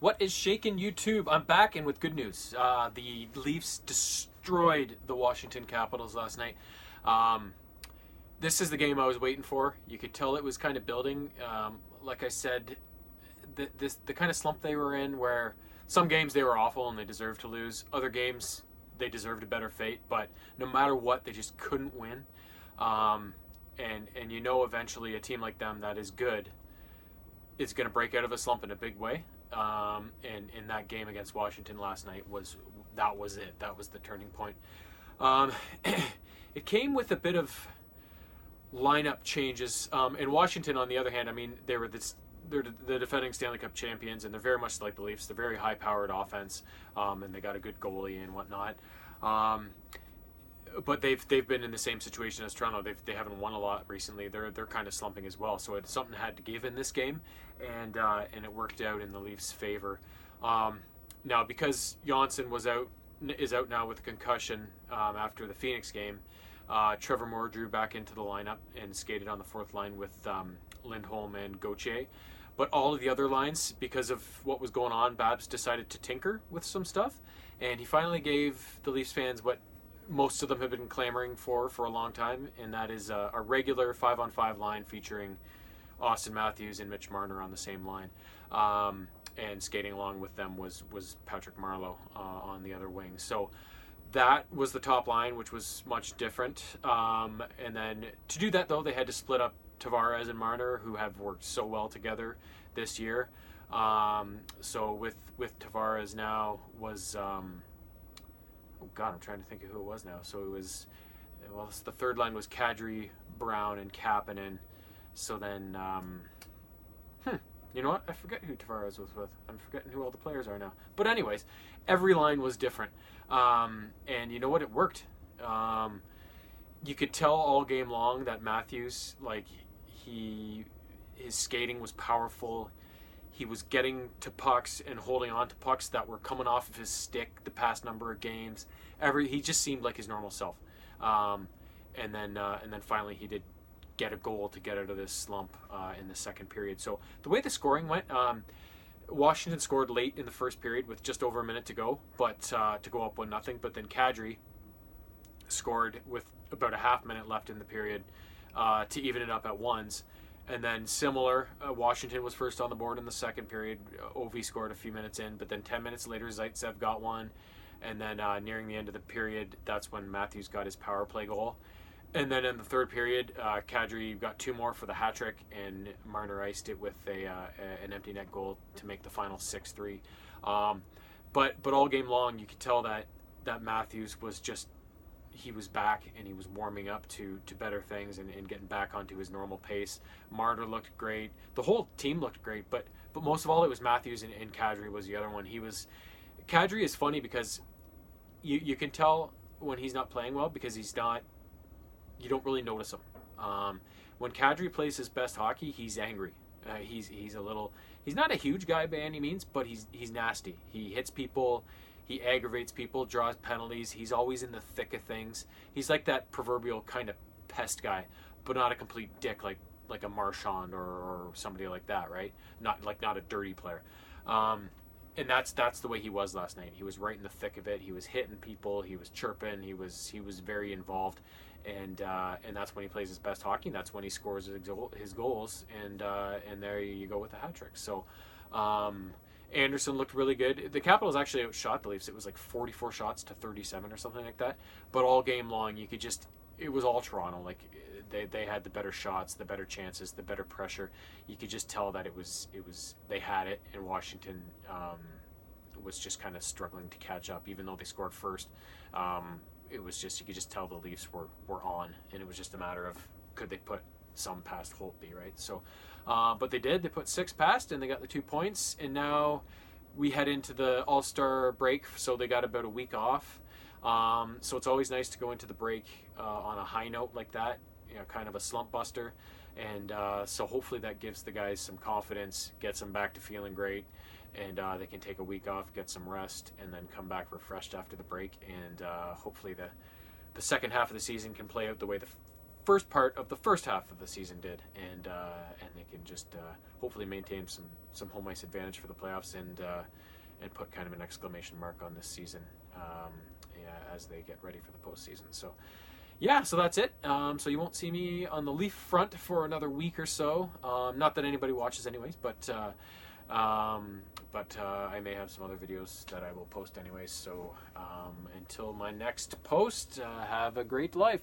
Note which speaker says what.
Speaker 1: What is shaking YouTube? I'm back and with good news. The Leafs destroyed the Washington Capitals last night. This is the game I was waiting for. You could tell it was kind of building. Like I said, the kind of slump they were in, where some games they were awful and they deserved to lose. Other games they deserved a better fate. But no matter what, they just couldn't win. And you know, eventually a team like them that is good is going to break out of a slump in a big way. And in that game against Washington last night that was it. That was the turning point. It came with a bit of lineup changes. In Washington, on the other hand, I mean, they're the defending Stanley Cup champions, and they're very much like the Leafs. They're very high-powered offense, and they got a good goalie and whatnot. But they've been in the same situation as Toronto. They haven't won a lot recently. They're kind of slumping as well. So something had to give in this game, and it worked out in the Leafs' favor. Now, because Johnsson is out now with a concussion after the Phoenix game, Trevor Moore drew back into the lineup and skated on the fourth line with Lindholm and Gauthier. But all of the other lines, because of what was going on, Babs decided to tinker with some stuff, and he finally gave the Leafs fans what most of them have been clamoring for a long time, and that is a regular 5-on-5 line featuring Austin Matthews and Mitch Marner on the same line. And skating along with them was Patrick Marleau on the other wing. So that was the top line, which was much different. And then to do that, though, they had to split up Tavares and Marner, who have worked so well together this year. So with Tavares now was... oh God, I'm trying to think of who it was now. So it was, the third line was Kadri, Brown, and Kapanen. So then, you know what? I forget who Tavares was with. I'm forgetting who all the players are now. But anyways, every line was different. And you know what? It worked. You could tell all game long that Matthews, his skating was powerful. He was getting to pucks and holding on to pucks that were coming off of his stick the past number of games. He just seemed like his normal self. And then finally he did get a goal to get out of this slump in the second period. So the way the scoring went, Washington scored late in the first period with just over a minute to go, but to go up 1-0. But then Kadri scored with about a half minute left in the period to even it up at ones. And then similar, Washington was first on the board in the second period. Ovie scored a few minutes in, but then 10 minutes later, Zaitsev got one. And then nearing the end of the period, that's when Matthews got his power play goal. And then in the third period, Kadri got two more for the hat trick, and Marner iced it with an empty net goal to make the final 6-3. But all game long, you could tell that Matthews was just... he was back and he was warming up to better things and getting back onto his normal pace. Marner looked great. The whole team looked great, but most of all, it was Matthews and Kadri was the other one. Kadri is funny because you can tell when he's not playing well because you don't really notice him. When Kadri plays his best hockey, he's angry. He's not a huge guy by any means, but he's nasty. He hits people. He aggravates people, draws penalties. He's always in the thick of things. He's like that proverbial kind of pest guy, but not a complete dick like a Marchand or somebody like that, right? Not a dirty player. And that's the way he was last night. He was right in the thick of it. He was hitting people. He was chirping. He was very involved, and that's when he plays his best hockey. And that's when he scores his goals. And there you go with the hat trick. So. Anderson looked really good. The Capitals actually outshot the Leafs. It was like 44 shots to 37 or something like that. But all game long, it was all Toronto. Like they had the better shots, the better chances, the better pressure. You could just tell that it was they had it, and Washington was just kind of struggling to catch up. Even though they scored first, it was just, you could just tell the Leafs were on, and it was just a matter of could they put some past Holtby, right? So, but they did. They put 6 past, and they got the 2 points. And now we head into the All-Star break, so they got about a week off. So it's always nice to go into the break on a high note like that, kind of a slump buster. And so hopefully that gives the guys some confidence, gets them back to feeling great, and they can take a week off, get some rest, and then come back refreshed after the break. And hopefully the second half of the season can play out the way the first part of the first half of the season did, and they can just hopefully maintain some home ice advantage for the playoffs, and put kind of an exclamation mark on this season as they get ready for the postseason. So yeah, so that's it. So you won't see me on the Leaf front for another week or so. Not that anybody watches anyways, but I may have some other videos that I will post anyways. So until my next post, have a great life.